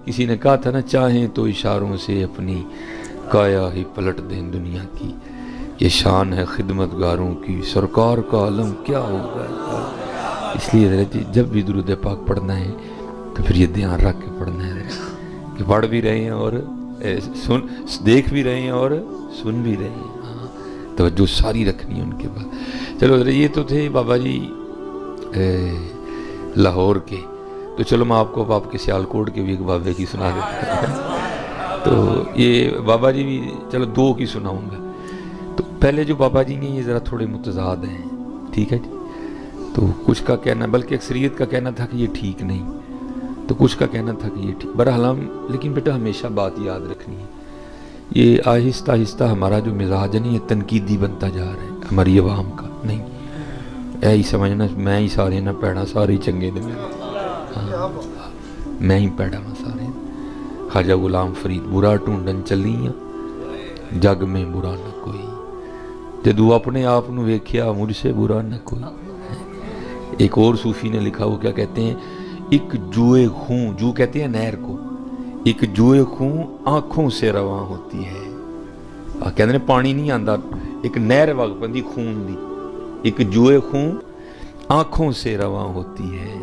کسی نے کہا تھا نا، چاہیں تو اشاروں سے اپنی کایا ہی پلٹ دیں دنیا کی، یہ شان ہے خدمت گاروں کی، سرکار کا علم کیا ہوگا۔ اس لیے جب بھی درود پاک پڑھنا ہے تو پھر یہ دھیان رکھ کے پڑھنا ہے کہ پڑھ بھی رہے ہیں اور دیکھ بھی رہے ہیں اور سن بھی رہے ہیں، ہاں توجہ ساری رکھنی ہے ان کے بعد۔ چلو یہ تو تھے بابا جی لاہور کے، تو چلو میں آپ کو اب آپ کے سیالکوٹ کے بھی ایک بابے کی سنا دیتا ہوں۔ تو یہ بابا جی بھی چلو دو کی سناؤں گا۔ تو پہلے جو بابا جی نے یہ ذرا تھوڑے متضاد ہیں، ٹھیک ہے جی، تو کچھ کا کہنا، بلکہ اکثریت کا کہنا تھا کہ یہ ٹھیک نہیں، تو کچھ کا کہنا تھا کہ یہ ٹھیک، بہرحال ہم لیکن بیٹا ہمیشہ بات یاد رکھنی ہے، یہ آہستہ آہستہ ہمارا جو مزاج ہے نا یہ تنقیدی بنتا جا رہا ہے ہماری عوام کا، نہیں اے ہی سمجھنا میں ہی سارے نہ پیڑا سارے ہی چنگے نے، میں ہی پیڑا میں سارے۔ خواجہ غلام فرید، برا ٹونڈن چلیاں جگ میں برا نہ کوئی، جدو اپنے آپ نو ویکھیا مجھ سے برا نہ کوئی۔ ایک اور صوفی نے لکھا، وہ کیا کہتے ہیں، ایک جوئے خون، جو کہتے ہیں نہر کو، ایک جوئے خون آنکھوں سے رواں ہوتی ہے، کہتے ہیں پانی نہیں آندا، ایک نہر وگ پندی خون دی، ایک جوئے خون آنکھوں سے رواں ہوتی ہے،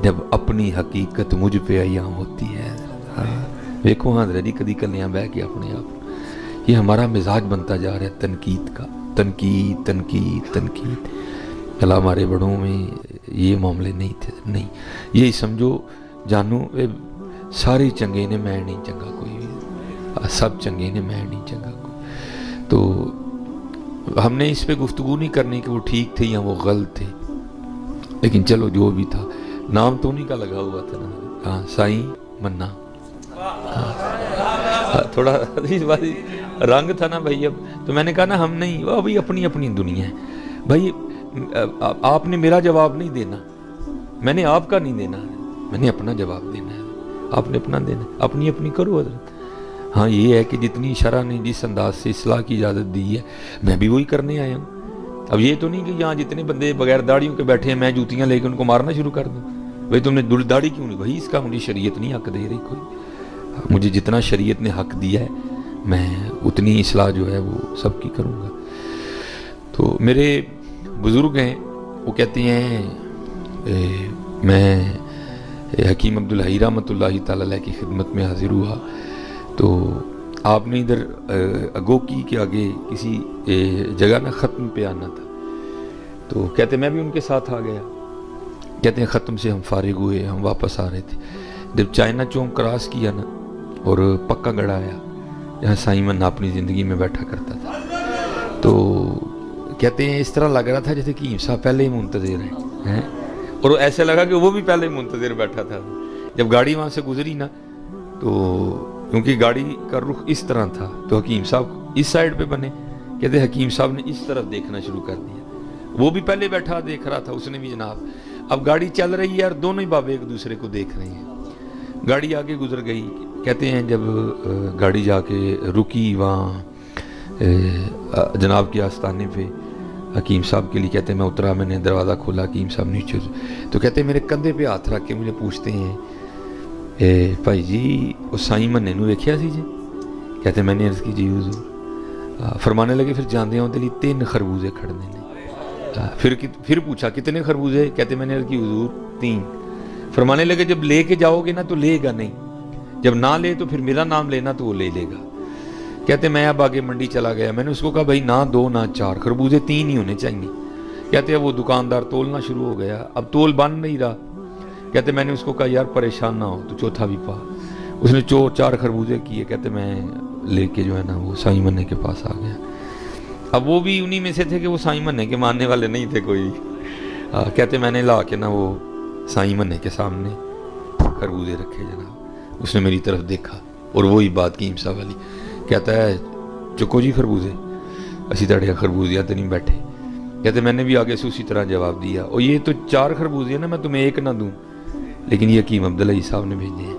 جب اپنی حقیقت مجھ پہ عیاں ہوتی ہے۔ دیکھو ہاں جی کدی کلیاں بہ کے اپنے آپ، یہ ہمارا مزاج بنتا جا رہا ہے تنقید کا، تنقید تنقید تنقید۔ اللہ ہمارے بڑوں میں یہ معاملے نہیں تھے، نہیں یہی سمجھو جانو سارے چنگے نے، میں نہیں چنگا کوئی بھی، سب چنگے نے، میں نہیں چنگا کوئی۔ تو ہم نے اس پہ گفتگو نہیں کرنی کہ وہ ٹھیک تھے یا وہ غلط تھے، لیکن چلو جو بھی تھا، نام تو انہیں کا لگا ہوا تھا نا، ہاں سائیں منا، تھوڑا رنگ تھا نا بھائی، اب تو میں نے کہا نا ہم نہیں، وہ ابھی اپنی اپنی دنیا ہے بھائی، آپ نے میرا جواب نہیں دینا، میں نے آپ کا نہیں دینا، میں نے اپنا جواب دینا ہے، آپ نے اپنا دینا، اپنی اپنی کرو حضرت۔ ہاں یہ ہے کہ جتنی شرع نے جس انداز سے اصلاح کی اجازت دی ہے میں بھی وہی کرنے آیا ہوں۔ اب یہ تو نہیں کہ یہاں جتنے بندے بغیر داڑھیوں کے بیٹھے ہیں میں جوتیاں لے کے ان کو مارنا شروع کر دوں، بھائی تم نے داڑھی کیوں نہیں، بھائی اس کا مجھے شریعت نہیں حق دے رہی کوئی، مجھے جتنا شریعت نے حق دیا ہے میں اتنی اصلاح جو ہے وہ سب کی کروں گا۔ تو میرے بزرگ ہیں وہ کہتے ہیں، میں حکیم عبدالحی رحمۃ اللہ تعالیٰ علیہ کی خدمت میں حاضر ہوا، تو آپ نے ادھر اگو کی کے آگے کسی جگہ نا ختم پہ آنا تھا، تو کہتے میں بھی ان کے ساتھ آ گیا، کہتے ہیں ختم سے ہم فارغ ہوئے، ہم واپس آ رہے تھے، جب چائنا چوک کراس کیا نا اور پکا گڑھ آیا جہاں سائیں منا اپنی زندگی میں بیٹھا کرتا تھا، تو کہتے ہیں اس طرح لگ رہا تھا جیسے کہ صاحب پہلے ہی منتظر ہیں، اور ایسے لگا کہ وہ بھی پہلے ہی منتظر بیٹھا تھا۔ جب گاڑی وہاں سے گزری نا تو کیونکہ گاڑی کا رخ اس طرح تھا تو حکیم صاحب اس سائڈ پہ بنے، کہتے ہیں حکیم صاحب نے اس طرف دیکھنا شروع کر دیا، وہ بھی پہلے بیٹھا دیکھ رہا تھا، اس نے بھی جناب، اب گاڑی چل رہی ہے اور دونوں ہی بابے ایک دوسرے کو دیکھ رہے ہیں، گاڑی آگے گزر گئی، کہتے ہیں جب گاڑی جا کے رکی وہاں جناب کے آستانے پہ، حکیم صاحب کے لیے کہتے ہیں میں اترا، میں نے دروازہ کھولا، حکیم صاحب نیچے، تو کہتے ہیں میرے کندھے پہ ہاتھ رکھ کے مجھے پوچھتے ہیں بھائی جی وہ سائیں منے نو ویکھیا سی جی؟ کہتے ہیں میں نے عرض کی جی حضور، فرمانے لگے پھر جاندے ہوں دلی 3 خربوزے کھڑنے نے، پھر پوچھا کتنے خربوزے؟ کہتے میں نے عرض کی حضور 3، فرمانے لگے جب لے کے جاؤ گے نا تو لے گا نہیں، جب نہ لے تو پھر میرا نام لینا تو وہ لے لے گا۔ کہتے میں اب آگے منڈی چلا گیا، میں نے اس کو کہا بھائی نہ 2 نہ 4 خربوزے 3 ہی ہونے چاہیے، کہتے ہیں وہ دکاندار تولنا شروع ہو گیا، اب تول بن نہیں رہا، کہتے میں نے اس کو کہا یار پریشان نہ ہو تو چوتھا بھی پا، اس نے 4 خربوزے کیے، کہتے میں لے کے جو ہے نا وہ سائیں منے کے پاس آ گیا، اب وہ بھی انہی میں سے تھے کہ وہ سائیں منے کے ماننے والے نہیں تھے کوئی، کہتے میں نے لا کے نا وہ سائیں منے کے سامنے خربوزے رکھے جناب، اس نے میری طرف دیکھا اور وہی بات کی صاحب والی، کہتا ہے چکو جی خربوزے، اسی طرح خربوزیاں تو نہیں بیٹھے، کہتے میں نے بھی آگے سے اسی طرح جواب دیا، اور یہ تو 4 خربوزے ہیں نا میں تمہیں 1 نہ دوں، لیکن یہ حکیم عبدالحی صاحب نے بھیجے ہیں،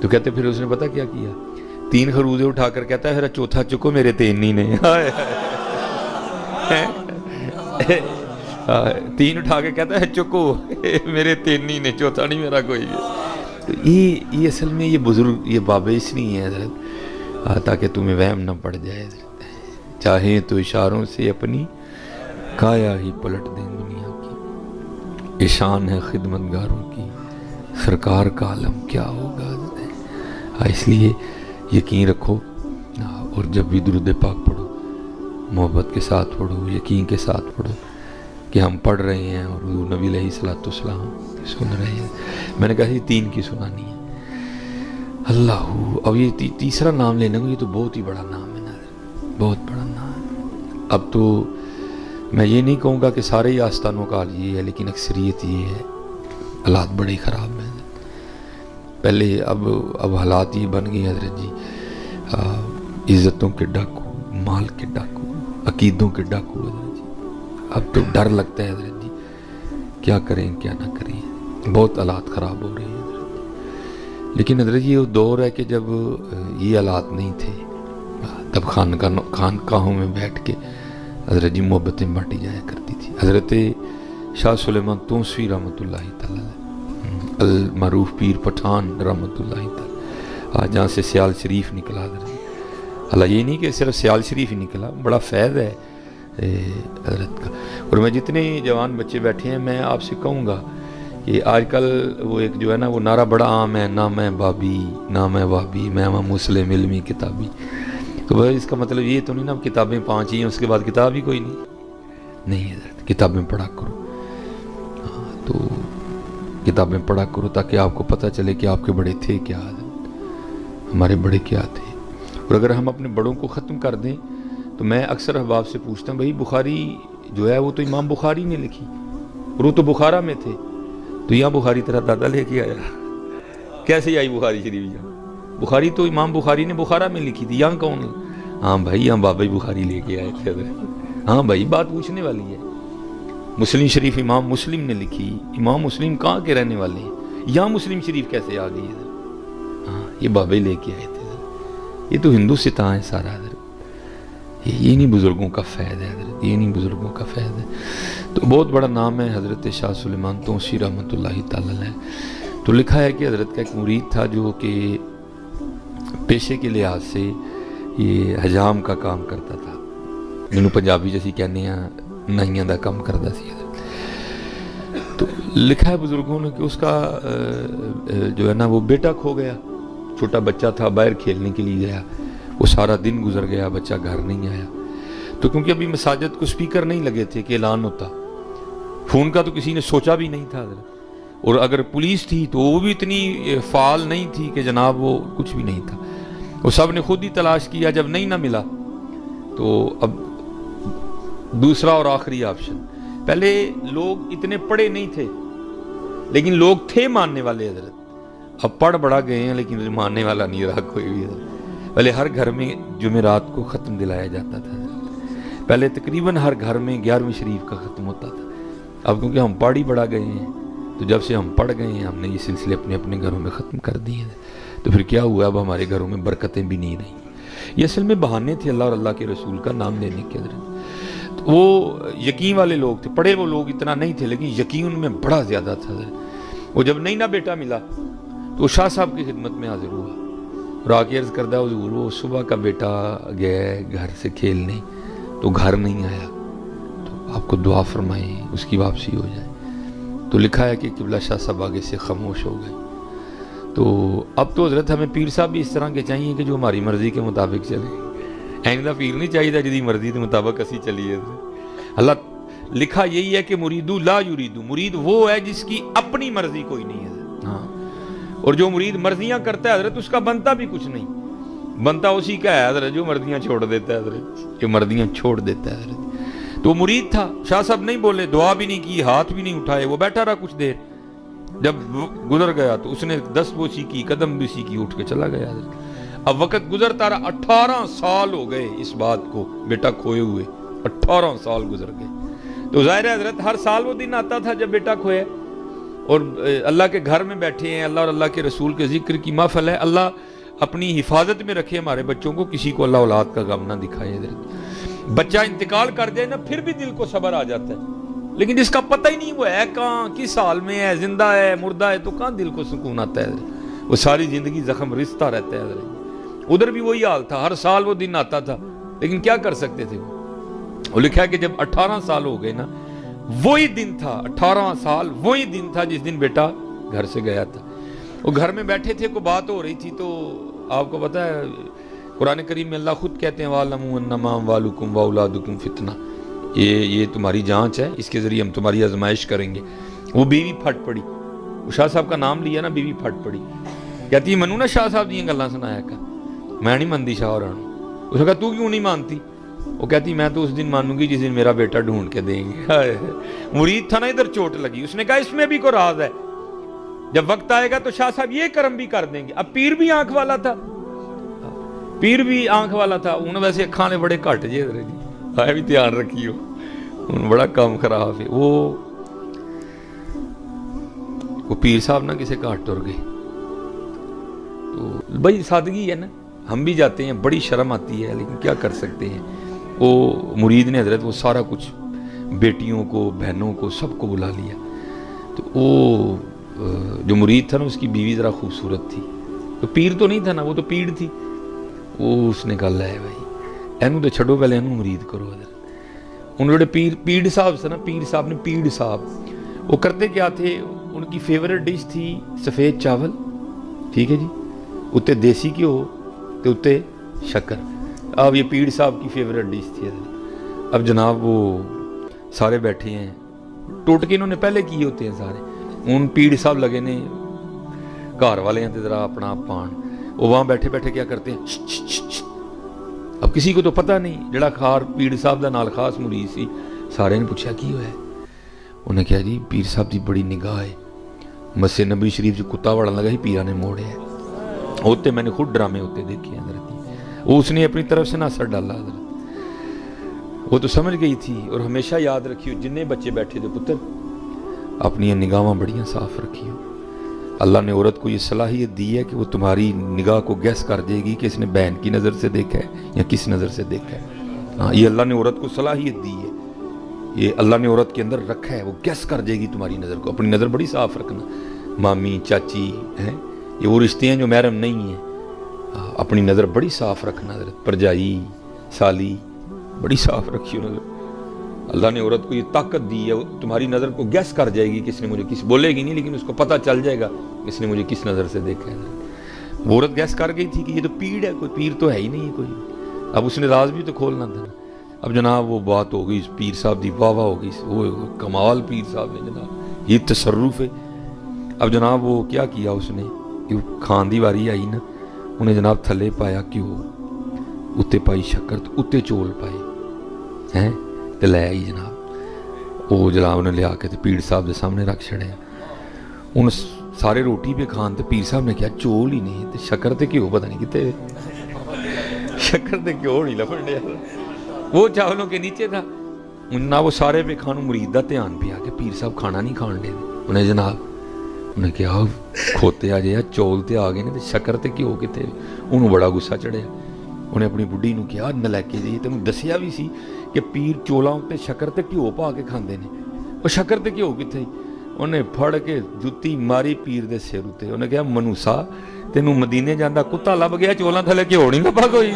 تو کہتے پھر اس نے پتہ کیا کیا، 3 خربوزے اٹھا کر کہتا ہے پھر چوتھا چکو میرے 3 ہی نے، 3 اٹھا کے کہتا ہے چکو میرے 3 ہی نے، چوتھا نہیں میرا کوئی ہے، تو یہ اصل میں یہ بزرگ یہ بابے اس لیے ہیں حضرت تاکہ تمہیں وہم نہ پڑ جائے حضرت، چاہیں تو اشاروں سے اپنی کایا ہی پلٹ دیں دنیا کی، شان ہے خدمتگاروں کی سرکار کا عالم کیا ہوگا حضرت۔ اس لیے یقین رکھو، اور جب بھی درود پاک پڑھو محبت کے ساتھ پڑھو، یقین کے ساتھ پڑھو کہ ہم پڑھ رہے ہیں اور حضور نبی علیہ السلام سن رہے ہیں۔ میں نے کہا یہ 3 کی سنانی ہے اللہ۔ اب یہ تیسرا نام لینا یہ تو بہت ہی بڑا نام ہے نا، بہت بڑا نام ہے۔ اب تو میں یہ نہیں کہوں گا کہ سارے ہی آستانوں کا حال یہ ہے، لیکن اکثریت یہ ہے، حالات بڑے خراب ہیں پہلے، اب حالات یہ بن گئے حضرت جی، عزتوں کے ڈاکو، مال کے ڈاکو، عقیدوں کے ڈاکو حضرت جی۔ اب تو ڈر لگتا ہے حضرت جی کیا کریں کیا نہ کریں، بہت حالات خراب ہو رہے ہیں حضرت جی۔ لیکن حضرت جی وہ دور ہے کہ جب یہ حالات نہیں تھے، تب خانقاہوں میں بیٹھ کے حضرت جی محبتیں بانٹی جایا کرتی تھی۔ حضرت شاہ سلیمان توسوی رحمۃ اللہ تعالی المعروف پیر پٹھان رحمۃ اللہ تعالی، جہاں سے سیال شریف نکلا حضرت، اللہ یہ نہیں کہ صرف سیال شریف ہی نکلا، بڑا فیض ہے حضرت کا۔ اور میں جتنے جوان بچے بیٹھے ہیں میں آپ سے کہوں گا کہ آج کل وہ ایک جو ہے نا وہ نعرہ بڑا عام ہے، نہ میں بابی نہ میں وابی میں مسلم علمی کتابی، تو بھائی اس کا مطلب یہ تو نہیں نا کتابیں 5 ہی ہیں اس کے بعد کتاب ہی کوئی نہیں حضرت، کتابیں پڑھا کرو، تو کتابیں پڑھا کرو تاکہ آپ کو پتہ چلے کہ آپ کے بڑے تھے کیا حضرت، ہمارے بڑے کیا تھے۔ اور اگر ہم اپنے بڑوں کو ختم کر دیں تو میں اکثر احباب سے پوچھتا ہوں بھائی بخاری جو ہے وہ تو امام بخاری نے لکھی اور وہ تو بخارا میں تھے، تو یہاں بخاری تیرا دادا لے کے آیا، کیسے آئی بخاری شریف یہاں؟ بخاری تو امام بخاری نے بخارا میں لکھی تھی، یہاں کون؟ ہاں بھائی یہاں بابا بخاری لے کے آئے تھے حضرت۔ ہاں بھائی بات پوچھنے والی ہے، مسلم شریف امام مسلم نے لکھی، امام مسلم کہاں کے رہنے والے ہیں، یہاں مسلم شریف کیسے آ گئی حضرت؟ ہاں یہ بابے لے کے آئے تھے حضرت، یہ تو ہندوستان ہے سارا حضرت، یہ نہیں بزرگوں کا فیض ہے حضرت، یہ نہیں بزرگوں کا فیض ہے۔ تو بہت بڑا نام ہے حضرت شاہ سلیمان توسی رحمۃ اللہ تعالی علیہ۔ تو لکھا ہے کہ حضرت کا ایک مرید تھا جو کہ پیشے کے لحاظ سے یہ حجام کا کام کرتا تھا، جنہوں پنجابی جیسی کہنے ہیں نائیاں دا کام کرتا سی حضرت۔ تو لکھا ہے بزرگوں نے کہ اس کا جو ہے نا وہ بیٹا کھو گیا، چھوٹا بچہ تھا، باہر کھیلنے کے لیے گیا، وہ سارا دن گزر گیا، بچہ گھر نہیں آیا۔ تو کیونکہ ابھی مساجد کو سپیکر نہیں لگے تھے کہ اعلان ہوتا، فون کا تو کسی نے سوچا بھی نہیں تھا حضرت، اور اگر پولیس تھی تو وہ بھی اتنی فعال نہیں تھی کہ جناب وہ کچھ بھی نہیں تھا، وہ سب نے خود ہی تلاش کیا، جب نہیں نہ ملا تو اب دوسرا اور آخری آپشن، پہلے لوگ اتنے پڑھے نہیں تھے لیکن لوگ تھے ماننے والے حضرت، اب پڑھ بڑا گئے ہیں لیکن ماننے والا نہیں رہا کوئی بھی حضرت۔ پہلے ہر گھر میں جمعرات کو ختم دلایا جاتا تھا حضرت، پہلے تقریباً ہر گھر میں 11ویں شریف کا ختم ہوتا تھا، اب کیونکہ ہم پڑھ بڑا گئے ہیں تو جب سے ہم پڑھ گئے ہیں ہم نے یہ سلسلے اپنے اپنے گھروں میں ختم کر دیے ہیں، تو پھر کیا ہوا، اب ہمارے گھروں میں برکتیں بھی نہیں رہیں۔ یہ اصل میں بہانے تھے اللہ اور اللہ کے رسول کا نام لینے کے حضرت۔ وہ یقین والے لوگ تھے، پڑھے وہ لوگ اتنا نہیں تھے لیکن یقین ان میں بڑا زیادہ تھا حضرت۔ وہ جب نہیں نہ بیٹا ملا تو شاہ صاحب کی خدمت میں حاضر ہوا اور آ کے عرض کردہ حضور وہ صبح کا بیٹا گیا ہے گھر سے کھیلنے تو گھر نہیں آیا، تو آپ کو دعا فرمائیں اس کی واپسی ہو جائے۔ تو لکھا ہے کہ قبلہ شاہ صاحب آگے سے خاموش ہو گئے۔ تو اب تو حضرت ہمیں پیر صاحب بھی اس طرح کے چاہیے کہ جو ہماری مرضی کے مطابق چلے، ایندا پیر نہیں چاہیے جدی مرضی کے مطابق اسی چلیے۔ اللہ لکھا یہی ہے کہ مریدو لا یریدو، مرید وہ ہے جس کی اپنی مرضی کوئی نہیں ہے، ہاں، اور جو مرید مرضیاں کرتا ہے حضرت اس کا بنتا بھی کچھ نہیں، بنتا اسی کا ہے حضرت جو مرضیاں چھوڑ دیتا ہے حضرت، جو مرضیاں چھوڑ دیتا ہے حضرت۔ تو وہ مرید تھا، شاہ صاحب نہیں بولے، دعا بھی نہیں کی، ہاتھ بھی نہیں اٹھائے، وہ بیٹھا رہا کچھ دیر، جب گزر گیا تو اس نے دست بوسی کی، قدم بوسی کی، اٹھ کے چلا گیا حضرت۔ اب وقت گزرتا رہا، 18 سال ہو گئے اس بات کو بیٹا کھوئے ہوئے، 18 سال گزر گئے۔ تو ظاہر ہے حضرت ہر سال وہ دن آتا تھا جب بیٹا کھوئے، اور اللہ کے گھر میں بیٹھے ہیں، اللہ اور اللہ کے رسول کے ذکر کی محفل ہے، اللہ اپنی حفاظت میں رکھے ہمارے بچوں کو، کسی کو اللہ اولاد کا غم نہ دکھائے حضرت۔ بچہ انتقال کر جائے نا پھر بھی دل کو صبر آ جاتا ہے، لیکن جس کا پتہ ہی نہیں وہ ہے کہاں، کس حال میں ہے، زندہ ہے مردہ ہے، تو کہاں دل کو سکون آتا ہے حضرت۔ وہ ساری زندگی زخم رستا رہتا ہے حضرت۔ ادھر بھی وہی حال تھا، ہر سال وہ دن آتا تھا، لیکن کیا کر سکتے تھے وہ لکھا ہے کہ جب 18 سال ہو گئے نا، وہی دن تھا 18 سال، وہی دن تھا جس دن بیٹا گھر سے گیا تھا۔ وہ گھر میں بیٹھے تھے، کوئی بات ہو رہی تھی، تو آپ کو پتا ہے قرآن کریم میں اللہ خود کہتے ہیں وَاعْلَمُوا أَنَّمَا أَمْوَالُكُمْ وَأَوْلَادُكُمْ فِتْنَةٌ، یہ تمہاری جانچ ہے، اس کے ذریعے ہم تمہاری آزمائش کریں گے۔ وہ بیوی پھٹ پڑی، وہ شاہ صاحب کا نام لیا نا، بیوی پھٹ پڑی، کہتی منو نا شاہ صاحب دیاں گلاں سنایا کر، میں نہیں مانتی شاہ اور اس نے کہا تو کیوں نہیں مانتی؟ وہ کہتی میں تو اس دن مانوں گی جس دن میرا بیٹا ڈھونڈ کے دیں گے۔ مرید تھا نا، ادھر چوٹ لگی، اس نے کہا اس میں بھی کوئی راز ہے، جب وقت آئے گا تو شاہ صاحب یہ کرم بھی کر دیں گے۔ اب پیر بھی آنکھ والا تھا، پیر بھی آنکھ والا تھا، انہوں ویسے کھانے بڑے کٹ جے جی، آئے بھی دھیان رکھیو، بڑا کام خراب ہے۔ وہ پیر صاحب نہ کسے کاٹ ٹر گئے، تو بھائی سادگی ہے نا، ہم بھی جاتے ہیں، بڑی شرم آتی ہے، لیکن کیا کر سکتے ہیں۔ وہ مرید نے حضرت وہ سارا کچھ، بیٹیوں کو، بہنوں کو، سب کو بلا لیا۔ تو وہ جو مرید تھا نا، اس کی بیوی ذرا خوبصورت تھی، تو پیر تو نہیں تھا نا، وہ تو پیڑ تھی۔ وہ اس نے کہا لے بھائی اینو تو چھڑو، پہلے اینو مرید کرو۔ حضرت انہوں نے پیڑ صاحب سے نا، پیر صاحب نے پیڑ صاحب وہ کرتے کیا تھے، ان کی فیورٹ ڈش تھی سفید چاول، ٹھیک ہے جی، اتے دیسی گھیو تے اتے شکر۔ اب یہ پیڑ صاحب کی فیورٹ ڈش تھی حضرت۔ اب جناب وہ سارے بیٹھے ہیں، ٹوٹ کے انہوں نے پہلے کیے ہوتے ہیں سارے، ان پیڑ صاحب لگے نے گھر والے ہیں ذرا اپنا پان، وہ وہاں بیٹھے بیٹھے کیا کرتے ہیں، اب کسی کو تو پتہ نہیں، جڑا خار پیڑ صاحب دا نال خاص مرید سی، سارے نے پوچھا کی ہوا ہے؟ انہوں نے کہا جی پیر صاحب دی بڑی نگاہ ہے، مسجد نبوی شریف جو کتا وڑن لگا ہی پیرا نے موڑے ہے، ہوتے میں نے خود ڈرامے ہوتے دیکھے ہیں حضرت، وہ اس نے اپنی طرف سے ناصر ڈالا حضرت، وہ تو سمجھ گئی تھی۔ اور ہمیشہ یاد رکھیو جننے بچے بیٹھے تھے پتر، اپنی نگاہاں بڑیاں صاف رکھیو۔ اللہ نے عورت کو یہ صلاحیت دی ہے کہ وہ تمہاری نگاہ کو گیس کر دے گی کہ اس نے بہن کی نظر سے دیکھا ہے یا کس نظر سے دیکھا ہے۔ ہاں، یہ اللہ نے عورت کو صلاحیت دی ہے، یہ اللہ نے عورت کے اندر رکھا ہے، وہ گیس کر دے گی تمہاری نظر کو۔ اپنی نظر بڑی صاف رکھنا، مامی چاچی ہیں، یہ وہ رشتے ہیں جو محرم نہیں ہیں، اپنی نظر بڑی صاف رکھنا حضرت، پرجائی سالی بڑی صاف رکھیو نظر۔ اللہ نے عورت کو یہ طاقت دی ہے، تمہاری نظر کو گیس کر جائے گی، کس نے مجھے کس بولے گی نہیں، لیکن اس کو پتہ چل جائے گا کس نے مجھے کس نظر سے دیکھا ہے۔ وہ عورت گیس کر گئی تھی کہ یہ تو پیڑ ہے، کوئی پیر تو ہے ہی نہیں ہے کوئی، اب اس نے راز بھی تو کھولنا تھا۔ اب جناب وہ بات ہو گئی، پیر صاحب دی واہ واہ ہو گئی، وہ کمال پیر صاحب نے جناب، یہ تصرف ہے۔ اب جناب وہ کیا کیا اس نے، کھان دی واری آئی نا، انہیں جناب تھلے پایا کیوں، اتے پائی شکر، اتے چول پائے ہیں تے لے آئی جناب۔ وہ جناب نے لیا کے تے پیر صاحب دے سامنے رکھ چھڑے، ان سارے روٹی پہ کھان تے پیر صاحب نے کیا چول ہی نہیں تے شکر تے کیوں پتہ نہیں کتے، شکر تے کیوں نہیں لفڑ ڈیا، وہ چاولوں کے نیچے تھا۔ نہ وہ سارے پہ کھانوں مرید دا دھیان پیا کہ پیر صاحب کھانا نہیں کھان دے، انہیں جناب انہیں کہا کھوتے آ جائے چول تے آ گئے نے تے شکر تے کیوں کتے، انہوں بڑا غصہ چڑھیا۔ انہیں اپنی بڈھی نو کہا نلیکے جی تینوں دسیا بھی سی کہ پیر چولاں تے شکر تے گھیو پا کے کھاندے نے، وہ شکر تے گھیو کتے، انہیں پھڑ کے جُتی ماری پیر دے سر تے، انہیں کہا منوسا تینوں مدینے جاندا کتا لب گیا، چولاں تھلے گھیو نہیں لبا کوئی۔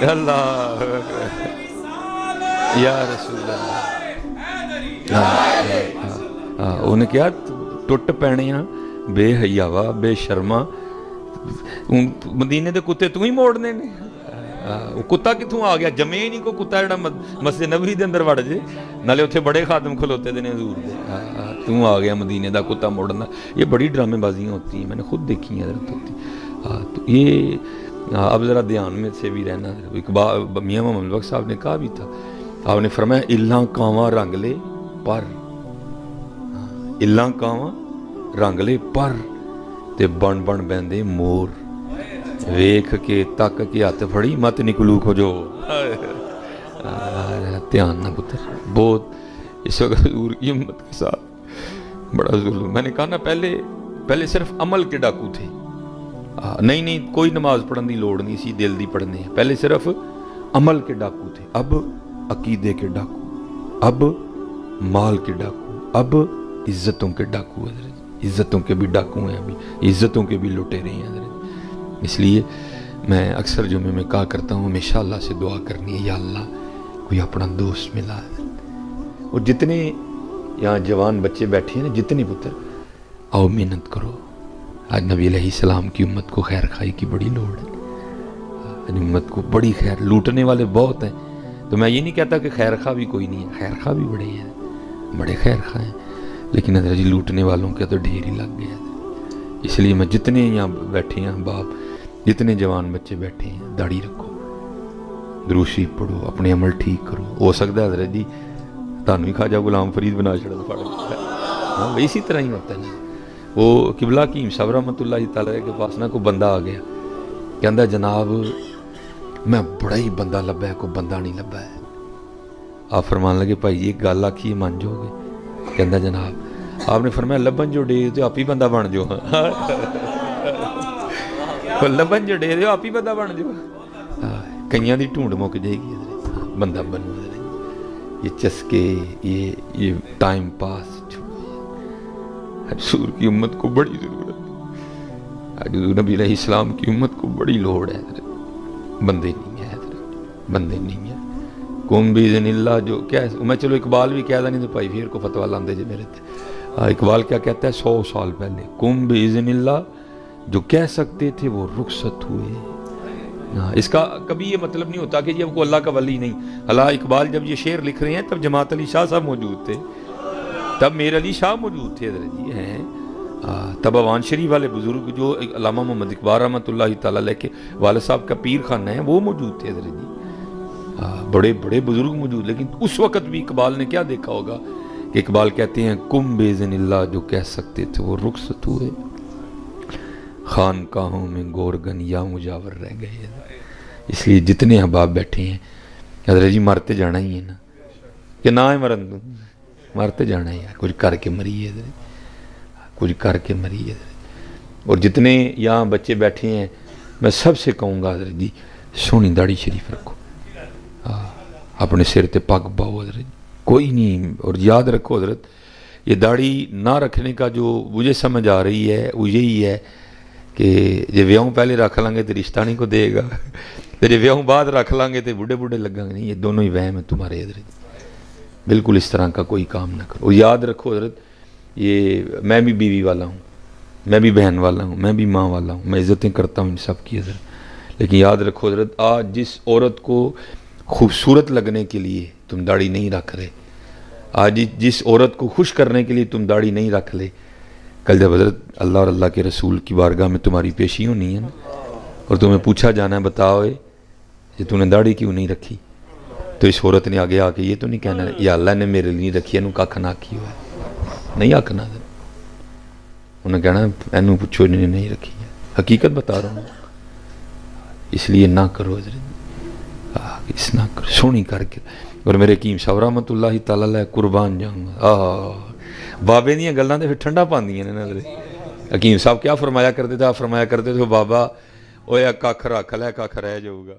اللہ یا رسول اللہ، انہیں کہا ٹوٹ پینیاں بے حیاوا بے شرما، مدینے دے کتے تو ہی موڑنے نے، وہ کتا کتوں آ گیا، جمے ہی نہیں کو کتا جڑا مسجد نبوی دے اندر وڑ جے، نالے اتھے بڑے خادم کھلوتے دے نے حضور دے، تو آ گیا مدینے دا کتا موڑنا۔ یہ بڑی ڈرامے بازیاں ہوتی ہیں، میں نے خود دیکھی ہیں حضرت ہوتی۔ تو یہ اب ذرا دھیان میں سے بھی رہنا۔ میاں محمد بخش صاحب نے کہا بھی تھا، آپ نے فرمایا الاں کانواں رنگ لے پر، الاں کانواں رنگ لے پر تے بن بن بہندے مور، ویکھ کے تک کے ہاتھ پھڑی مت نکلو کھجو۔ دھیان نہ پتر، بہت اس وقت حضور کی امت کے ساتھ بڑا ظلم۔ میں نے کہا نا پہلے صرف عمل کے ڈاکو تھے، نہیں کوئی نماز پڑھنے دی لوڑ نہیں سی، دل دی پڑھنے، پہلے صرف عمل کے ڈاکو تھے، اب عقیدے کے ڈاکو، اب مال کے ڈاکو، اب عزتوں کے ڈاکو حضرت۔ عزتوں کے بھی ڈاکو ہیں ابھی، عزتوں کے بھی لٹیرے ہیں حضرت۔ اس لیے میں اکثر جمعے میں کہا کرتا ہوں ہمیشہ اللہ سے دعا کرنی ہے، یا اللہ کوئی اپنا دوست ملا ہے۔ اور جتنے یہاں جوان بچے بیٹھے ہیں نا، جتنے پتر، آؤ محنت کرو۔ آج نبی علیہ السلام کی امت کو خیر خائی کی بڑی لوڑ ہے، آج امت کو بڑی خیر، لوٹنے والے بہت ہیں، تو میں یہ نہیں کہتا کہ خیر خواہ بھی کوئی نہیں ہے، خیر خواہ بھی بڑے ہیں، بڑے خیر خواہ ہیں، لیکن حضرت جی لوٹنے والوں کے تو ڈھیر ہی لگ گیا ہے۔ اس لیے میں جتنے یہاں بیٹھے ہیں باپ، جتنے جوان بچے بیٹھے ہیں، داڑھی رکھو، درود شریف پڑھو، اپنے عمل ٹھیک کرو۔ ہو سکتا ہے حضرت جی تانوں ہی خواجہ غلام فرید بنا چھڑا پڑ گیا، ہاں اسی طرح ہی ہوتا ہے نا۔ وہ قبلہ حکیم صاحب رحمۃ اللہ تعالی کے پاس نا کوئی بندہ آ گیا، کہندا جناب میں بڑا ہی بندہ لبا ہے، کوئی بندہ نہیں لبا ہے۔ آپ فرمان لگے بھائی یہ گل آکھی مان جو گے؟ کہندا جناب آپ نے فرمایا لبن جو ڈے تو آپ ہی بندہ بن جو، لبن جو ڈے آپ ہی بندہ بن جو، کئیاں دی ڈھونڈ مک جائے گی، بندہ بنو۔ یہ چسکے، یہ ٹائم پاس حضور کی امت کو بڑی ضرورت ہے، حضور نبی علیہ السلام کی امت کو بڑی لوڑ ہے، بندے نہیں ہے، بندے نہیں ہے۔ کم باذن اللہ جو کیا ہے، میں چلو اقبال بھی کہہ دا نہیں تو بھائی پھر کو فتویٰ لاندے جے میرے تھے۔ اقبال کیا کہتا ہے 100 سال پہلے، کم باذن اللہ جو کہہ سکتے تھے وہ رخصت ہوئے۔ اس کا کبھی یہ مطلب نہیں ہوتا کہ یہ کو اللہ کا ولی نہیں۔ اللہ اقبال جب یہ شعر لکھ رہے ہیں تب جماعت علی شاہ صاحب موجود تھے، تب میر علی شاہ موجود تھے حضرت جی ہیں، تب اوان شریف والے بزرگ جو علامہ محمد اقبال رحمۃ اللہ تعالیٰ علیہ کے والد صاحب کا پیر خانہ ہے وہ موجود تھے حضرت جی، بڑے بڑے بزرگ موجود۔ لیکن اس وقت بھی اقبال نے کیا دیکھا ہوگا کہ اقبال کہتے ہیں کم باذن اللہ جو کہہ سکتے تھے وہ رخصت ہوئے، خانقاہوں میں گورگن یا مجاور رہ گئے۔ اس لیے جتنے احباب بیٹھے ہیں حضرت جی مرتے جانا ہی ہے نا، کہ نہ ہے مرن تو مرتے جانا ہے، کچھ کر کے مریے حضرت، کچھ کر کے مریے حضرت۔ اور جتنے یہاں بچے بیٹھے ہیں میں سب سے کہوں گا حضرت جی سونی داڑھی شریف رکھو، اپنے سر تے پگ باؤ حضرت، کوئی نہیں۔ اور یاد رکھو حضرت یہ داڑھی نہ رکھنے کا جو مجھے سمجھ آ رہی ہے وہ یہی ہے کہ جے ویاہوں پہلے رکھ لیں گے تو رشتہ نہیں کو دے گا، جے ویاہوں بعد رکھ لیں گے تو بوڑھے بوڑھے لگیں گے، نہیں، یہ دونوں ہی وہم ہے تمہارے حضرت، بالکل اس طرح کا کوئی کام نہ کرو۔ اور یاد رکھو حضرت یہ میں بھی بیوی والا ہوں، میں بھی بہن والا ہوں، میں بھی ماں والا ہوں، میں عزتیں کرتا ہوں ان سب کی حضرت، لیکن یاد رکھو حضرت آج جس عورت کو خوبصورت لگنے کے لیے تم داڑھی نہیں رکھ رہے، آج جس عورت کو خوش کرنے کے لیے تم داڑھی نہیں رکھ لے، کل جب حضرت اللہ اور اللہ کے رسول کی بارگاہ میں تمہاری پیشی ہونی ہے نا، اور تمہیں پوچھا جانا ہے بتاؤ کہ تم نے داڑھی کیوں نہیں رکھی، تو اس عورت نے آگے آ کے یہ تو نہیں کہنا یا اللہ نے میرے لیے رکھی ہے، کھ نہ کی ہوا ہے، نہیں آکھنا، انہیں کہنا اینو پوچھو انہیں نہیں رکھی ہے، حقیقت بتا رہا ہوں۔ اس لیے نہ کرو حضرت، اس نہ کرو، سونی کر کے۔ اور میرے حکیم صاحب رحمۃ اللہ تعالیٰ علیہ قربان جاؤں گا، بابے دیاں گلاں تے پھر ٹھنڈا پاندیاں نے حضرت۔ حکیم صاحب کیا فرمایا کرتے تھے؟ آپ فرمایا کرتے تھے بابا اوے ککھ رکھ لے ککھ رہ جاؤ گا۔